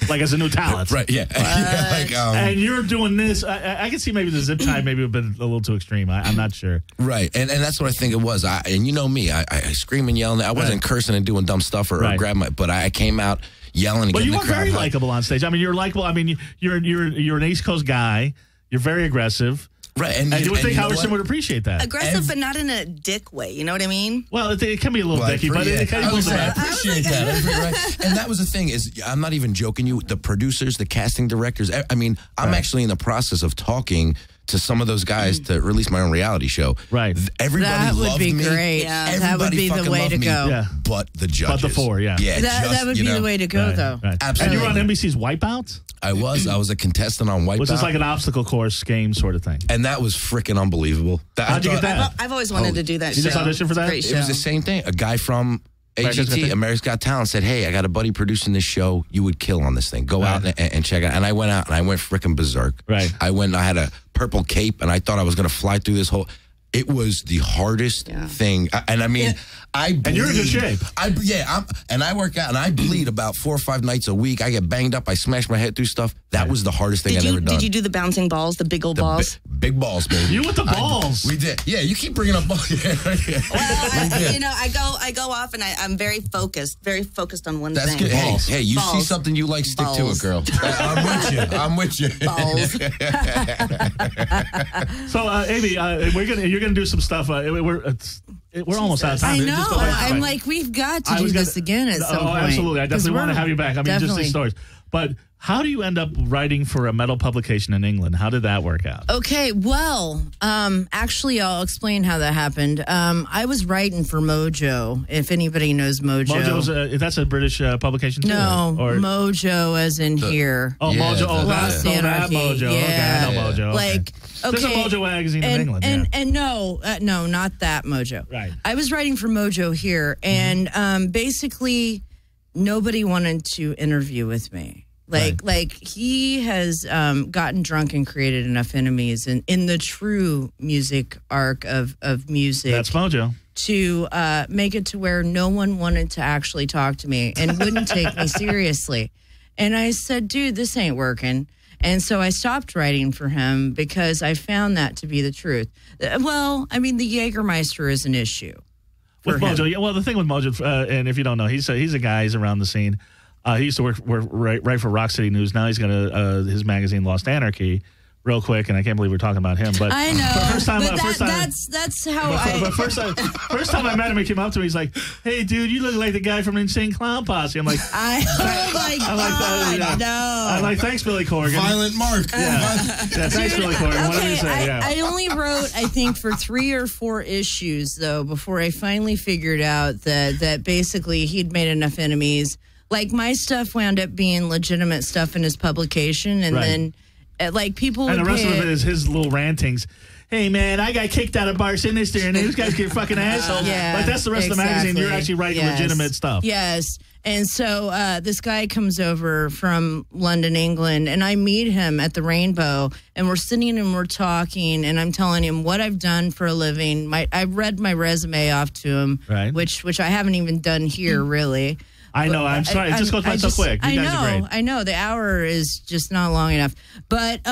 Like as a new talent. Right, yeah. And you're doing this. I can see maybe the zip tie maybe have been a little too extreme. I'm not sure. Right, and that's what I think it was. And you know me, I scream and yelling. I wasn't cursing and doing dumb stuff or grab but I came out yelling and getting the crowd. But you are very likable on stage. I mean, you're likable. I mean, you're an East Coast guy. You're very aggressive. Right, and you would think Howard Stern would appreciate that. Aggressive, but not in a dick way. You know what I mean? Well, it can be a little dicky, but it can be I appreciate that. And that was the thing is, I'm not even joking you. The producers, the casting directors. I mean, I'm actually in the process of talking to some of those guys to release my own reality show. Right. Everybody loved me. That would be great. Yeah. That would be the way to go. Yeah. But the judges. But the 4, that would be the way to go, though. Right. Absolutely. And you were on NBC's Wipeout? I was a contestant on Wipeout. Was this like an obstacle course game sort of thing? And that was freaking unbelievable. How'd you get that? I've always wanted to do that show. You just auditioned for that? Great show. It was the same thing. A guy from AGT, America's Got Talent, said, hey, I got a buddy producing this show. You would kill on this thing. Go out and check it out. And I went out and I went freaking berserk. Right. I had a purple cape and I thought I was going to fly through this whole... It was the hardest thing. And I mean, I bleed. And you're in good shape. I work out and I bleed about 4 or 5 nights a week. I get banged up. I smash my head through stuff. That was the hardest thing I've ever done. Did you do the bouncing balls, the big old balls? Big balls, baby. You with the balls. We did. Yeah, you keep bringing up balls. Well, I go off and I'm very focused on one thing. That's good. Hey, you see something you like, stick to it, girl. I'm with you. Balls. So, Amy, you're gonna do some stuff. we're almost out of time. I know. I'm like, we've got to do this again at some point. Absolutely. I definitely want to have you back. I mean, just these stories. But how do you end up writing for a metal publication in England? How did that work out? Okay, well, actually, I'll explain how that happened. I was writing for Mojo, if anybody knows Mojo. Mojo's that's a British publication too? No, Mojo as in here. Oh, yeah, Mojo. Oh, Lost that Mojo. Yeah. Okay, I know Mojo. Like, There's a Mojo magazine in England. And no, not that Mojo. Right. I was writing for Mojo here, and basically, nobody wanted to interview with me. Like he has gotten drunk and created enough enemies in the true music arc of music. That's Mojo. To make it to where no one wanted to actually talk to me and wouldn't take me seriously. And I said, dude, this ain't working. And so I stopped writing for him because I found that to be the truth. Well, I mean, the Jägermeister is an issue. With Mojo, yeah, well, the thing with Mojo, and if you don't know, he's a guy, he's around the scene. He used to write for Rock City News. Now he's got his magazine Lost Anarchy. Real quick, and I can't believe we're talking about him. But I know. First time, that's how But first time I met him, he came up to me. He's like, "Hey, dude, you look like the guy from Insane Clown Posse." I'm like, oh my God, no. I'm like, thanks, Billy Corgan. Violent Mark. Yeah, thanks, Billy Corgan. What did you say? I only wrote, I think, for 3 or 4 issues though before I finally figured out that basically he'd made enough enemies. Like my stuff wound up being legitimate stuff in his publication, and then. Like people would and the rest of it is his little rantings. Hey man, I got kicked out of Bar Sinister, and these guys get fucking assholes. Yeah, like that's the rest of the magazine. You're actually writing legitimate stuff. Yes, and so this guy comes over from London, England, and I meet him at the Rainbow, and we're sitting and we're talking, and I'm telling him what I've done for a living. I read my resume off to him, right? Which I haven't even done here really. I know. I'm sorry. It just goes by so quick. You guys are great. I know. The hour is just not long enough. But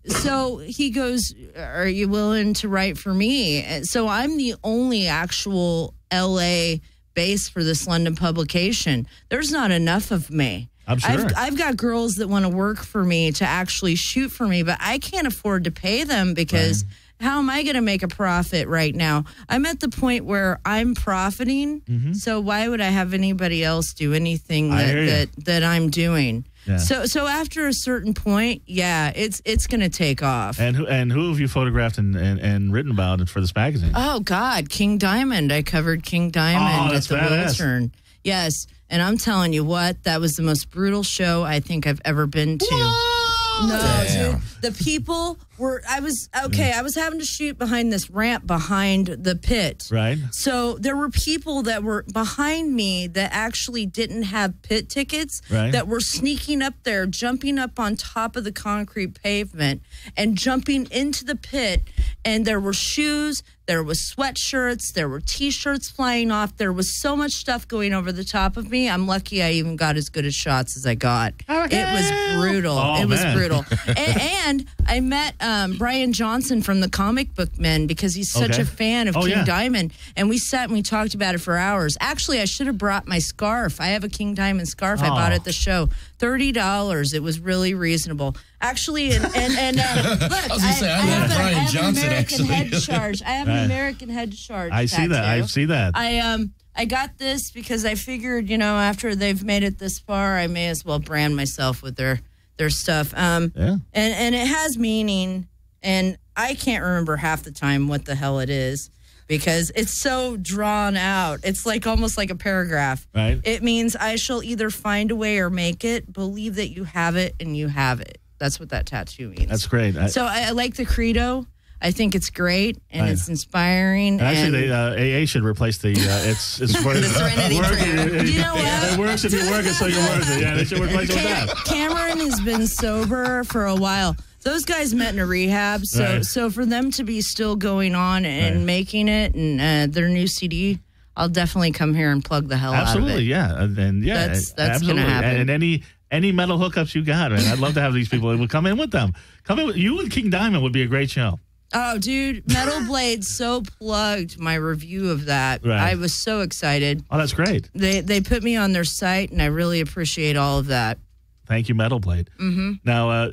so he goes, "Are you willing to write for me?" So I'm the only actual LA base for this London publication. There's not enough of me. I'm sure. I've got girls that want to work for me to actually shoot for me, but I can't afford to pay them because. Right. How am I going to make a profit right now? I'm at the point where I'm profiting, so why would I have anybody else do anything that I'm doing? Yeah. So after a certain point, yeah, it's going to take off. And who have you photographed and written about for this magazine? Oh God, King Diamond. I covered King Diamond at the Wiltern. Yes, and I'm telling you what, that was the most brutal show I think I've ever been to. What? No, dude, the people were. I was having to shoot behind this ramp behind the pit. Right. So there were people that were behind me that actually didn't have pit tickets. Right. That were sneaking up there, jumping up on top of the concrete pavement and jumping into the pit. And there were shoes, there was sweatshirts, there were T-shirts flying off. There was so much stuff going over the top of me. I'm lucky I even got as good as shots as I got. Okay. It was brutal. Oh, was brutal. And I met Brian Johnson from the Comic Book Men because he's such a fan of King Diamond. And we sat and we talked about it for hours. Actually, I should have brought my scarf. I have a King Diamond scarf I bought at the show. $30. It was really reasonable. Actually, and look, I have an American head charge. I have an American head charge. I see that. I see that. I got this because I figured, after they've made it this far, I may as well brand myself with their stuff. And it has meaning, and I can't remember half the time what the hell it is because it's so drawn out. It's like almost like a paragraph. Right. It means I shall either find a way or make it. Believe that you have it, and you have it. That's what that tattoo means. That's great. So I like the credo. I think it's great and it's inspiring. Actually, AA should replace the it's for the Serenity Prayer. You know what? It works if you work it, so you work it. Yeah, they should replace it with that. Cameron has been sober for a while. Those guys met in a rehab, so for them to be still going on and making it and their new CD, I'll definitely come here and plug the hell out of it. Absolutely, yeah, and that's going to happen. And any metal hookups you got, man, I'd love to have these people. Would come in with them. You and King Diamond would be a great show. Oh, dude, Metal Blade so plugged my review of that. Right. I was so excited. Oh, that's great. They put me on their site, and I really appreciate all of that. Thank you, Metal Blade. Mm-hmm. Now,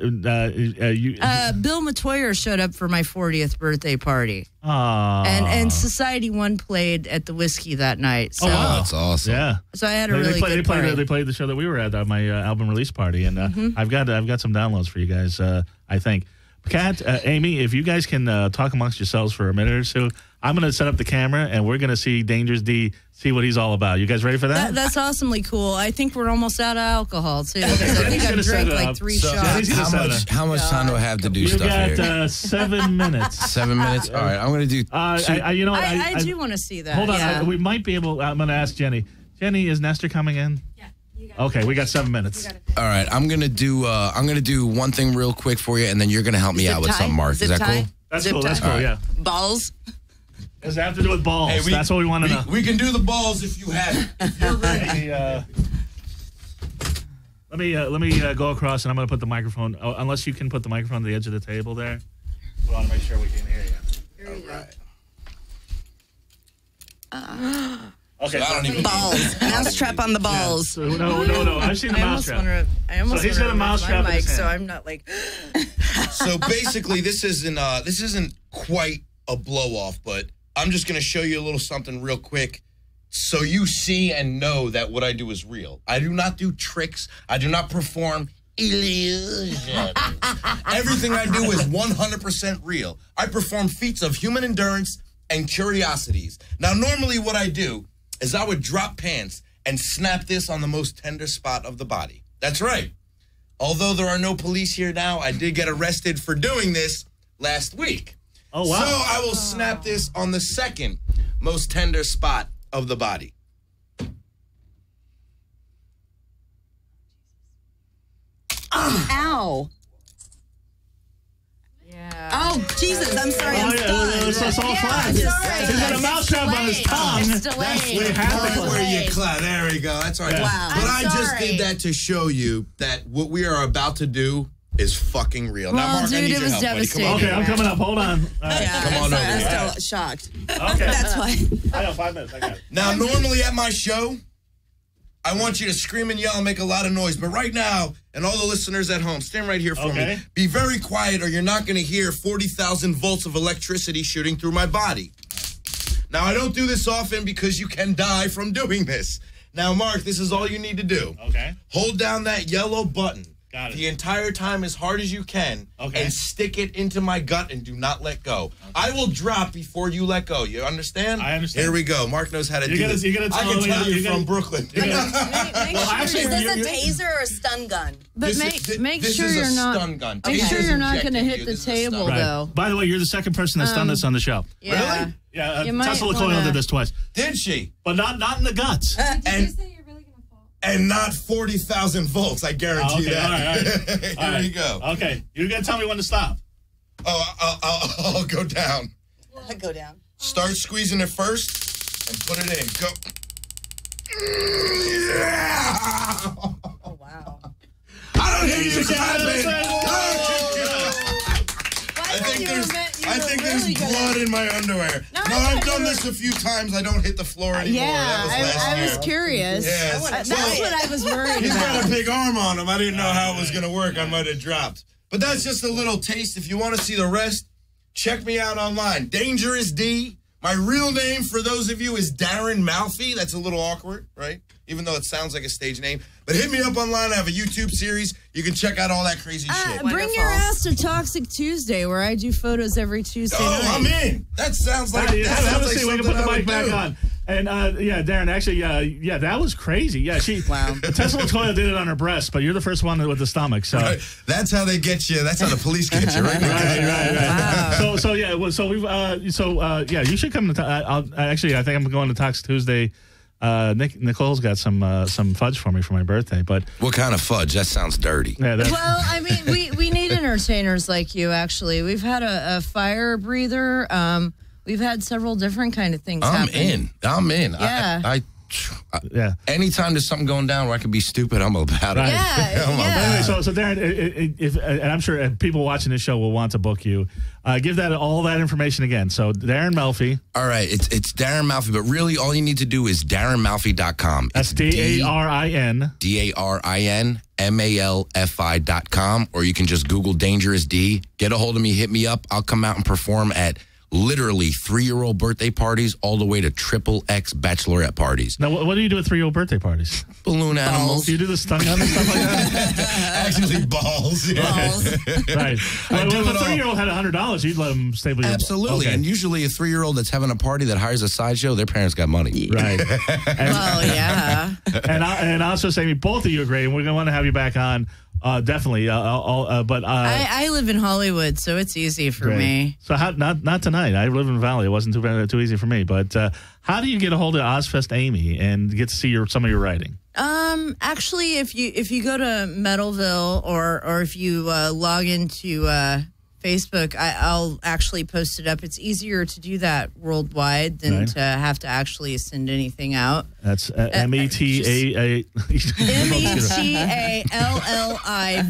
Bill Matoyer showed up for my 40th birthday party. Aww. And Society 1 played at the Whiskey that night. So, wow, that's awesome. Yeah. So I had a really good party. They played the show that we were at my album release party, and I've got some downloads for you guys. I think, Kat, Amy, if you guys can talk amongst yourselves for a minute or two, I'm going to set up the camera, and we're going to see Dangerous D, see what he's all about. You guys ready for that? That's awesomely cool. I think we're almost out of alcohol, too. I think I've drank like 3 shots. How much time do I have to do stuff here? You got 7 minutes. 7 minutes? All right, I'm going to do... I do want to see that. Hold on. We might be able... I'm going to ask Jenny. Jenny, is Nestor coming in? Yeah. You got okay, we got 7 minutes. All right, I'm gonna do one thing real quick for you, and then you're gonna help me out with something, Mark. Is that cool? That's cool. That's cool. Yeah. Balls. Does it have to do with balls? Hey, that's what we want to know. We can do the balls if you have it. If you're ready. Let me go across, and I'm going to put the microphone. Unless you can put the microphone on the edge of the table there. We want to make sure we can hear you. All right. Okay, so I don't even balls. Mousetrap on the balls. Yeah. No. I've seen the mousetrap. So he's got a mousetrap in his hand. So I'm not like. So basically, this isn't quite a blow off, but I'm just going to show you a little something real quick, so you see and know that what I do is real. I do not do tricks. I do not perform illusion. Everything I do is 100% real. I perform feats of human endurance and curiosities. Now, normally what I do is I would drop pants and snap this on the most tender spot of the body. That's right. Although there are no police here now, I did get arrested for doing this last week. Oh, wow. So I will snap this on the second most tender spot of the body. Ow. Yeah. Oh, Jesus, I'm sorry. I'm stunned. It's all flat. He's got a mousetrap on his tongue. That's where you clap. There we go. That's all right. Wow. But I just did that to show you that what we are about to do is fucking real. Well, now, Mark, dude, I need it your was help, buddy. devastating. Come on. Okay, I'm coming up. Hold on. Come on over I'm here. still shocked. Okay. That's why. I got 5 minutes. I got it. Now, normally at my show, I want you to scream and yell and make a lot of noise. But right now, and all the listeners at home, stand right here for me. Be very quiet or you're not going to hear 40,000 volts of electricity shooting through my body. Now, I don't do this often because you can die from doing this. Now, Mark, this is all you need to do. Okay. Hold down that yellow button. Got it. The entire time as hard as you can, and stick it into my gut and do not let go. Okay. I will drop before you let go. You understand? I understand. Here we go. Mark knows how to do this. You're gonna I can tell you're from Brooklyn. Is this a taser or a stun gun? But make sure you're not. Stun gun. Make sure you're not going to hit the table, though. By the way, you're the second person that's done this on the show. Yeah. Really? Yeah. You might Tessa LaCoyle did this twice. Did she? But not in the guts. Did you say you're really going to fall? And not 40,000 volts, I guarantee that. All right. Here we go. Okay, you're going to tell me when to stop. Oh, I'll go down. I'll go down. Start squeezing it first and put it in. Go. Oh, wow. I don't hear you clapping. I think there's blood in my underwear. No, I've done this a few times. I don't hit the floor anymore. Yeah, I was curious. Yeah, that's what I was worried He's about. got a big arm on him. I didn't know how it was going to work. I might have dropped. But that's just a little taste. If you want to see the rest, check me out online. Dangerous D. My real name, for those of you, is Darren Malfi. That's a little awkward, right? Even though it sounds like a stage name. But hit me up online. I have a YouTube series. You can check out all that crazy shit. Bring your ass to Toxic Tuesday, where I do photos every Tuesday night. I'm in. That sounds like We something can put the I mic would back do. on. And, Darren, actually, that was crazy. Yeah, Tessa LaCoyle did it on her breast, but you're the first one with the stomach. So right. That's how they get you. That's how the police get you, right? right. Wow. You should come to. I think I'm going to Toxic Tuesday. Nicole's got some fudge for me for my birthday, but what kind of fudge? That sounds dirty. Yeah, well, I mean, we need entertainers like you. Actually, we've had a fire breather. We've had several different kind of things happen. I'm in. Yeah. Yeah. Anytime there's something going down where I could be stupid, I'm about it. Right. Yeah, I'm yeah. about it. So Darren, and I'm sure people watching this show will want to book you. Give that all that information again. So Darren Melfi. All right, it's Darren Malfi, but really all you need to do is DarrenMalfi.com. That's DARIN. DarrenMalfi.com, or you can just Google Dangerous D. Get a hold of me, hit me up. I'll come out and perform at literally 3-year-old birthday parties all the way to XXX bachelorette parties. Now, what do you do at 3-year-old birthday parties? Balloon animals. Do you do the stun gun and stuff like that? Actually, balls. Yeah. Balls. Right. Well, if a 3-year-old had $100, you'd let them stay with you. Absolutely. Okay. And usually a 3-year-old that's having a party that hires a sideshow, their parents got money. Right. Well, yeah. And also saying both of you are great, and we're going to want to have you back on. Definitely. But I live in Hollywood, so it's easy for great. me. So not tonight. I live in the Valley. It wasn't too easy for me. But how do you get a hold of Ozfest Amy and get to see some of your writing? Actually, if you go to Metalville or if you log into Facebook, I'll actually post it up. It's easier to do that worldwide than to have to actually send anything out. That's METAA.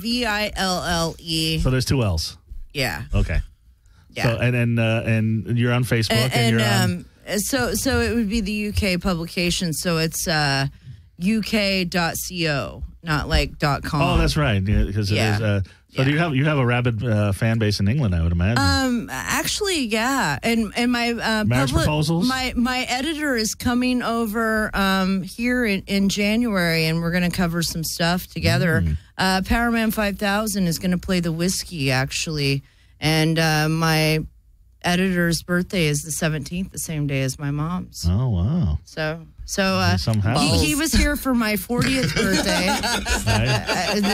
METALLIVILLE. So there's 2 L's. Yeah. Okay. Yeah. So, and you're on Facebook and you're on. So it would be the UK publication. So it's UK.co, not like .com. Oh, that's right. Because it is. So do you have a rabid fan base in England? I would imagine. Actually, yeah. And my marriage proposals. My editor is coming over here in January, and we're going to cover some stuff together. Powerman 5000 is going to play the whiskey, actually, and my editor's birthday is the 17th, the same day as my mom's. Oh wow! So he was here for my 40th birthday.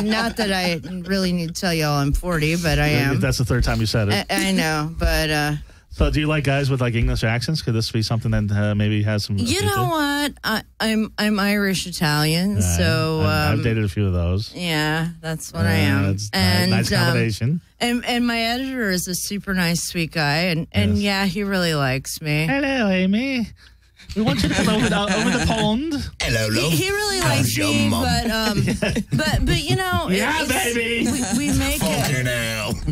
Not that I really need to tell y'all I'm 40, but I am. That's the third time you said it. I know, but. So do you like guys with like English accents? Could this be something that maybe has some? You know what? I'm Irish Italian, so I've dated a few of those. Yeah, that's what I am. That's and nice combination. And my editor is a super nice, sweet guy, and yeah, he really likes me. Hello, Amy. We want you to come over the pond. Hello, love. He really likes me, but you know, yeah, baby. We make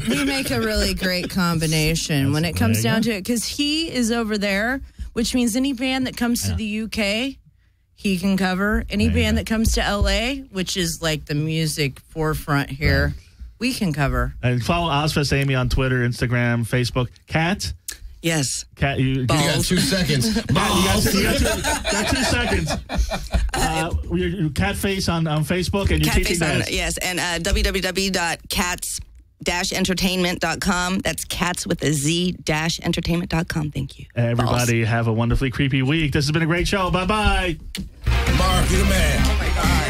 we make a really great combination when it comes down to it, because he is over there, which means any band that comes to the UK, he can cover. Any band that comes to LA, which is like the music forefront here, we can cover. And follow Ozfest Amy on Twitter, Instagram, Facebook. Kat. Yes. Kat, you got 2 seconds. You got 2 seconds. Your cat face on Facebook, and you're teaching that. Yes, and www.cats-entertainment.com. That's cats with a Z-entertainment.com. Thank you. Everybody have a wonderfully creepy week. This has been a great show. Bye-bye. Mark, you're the man. Oh, my God.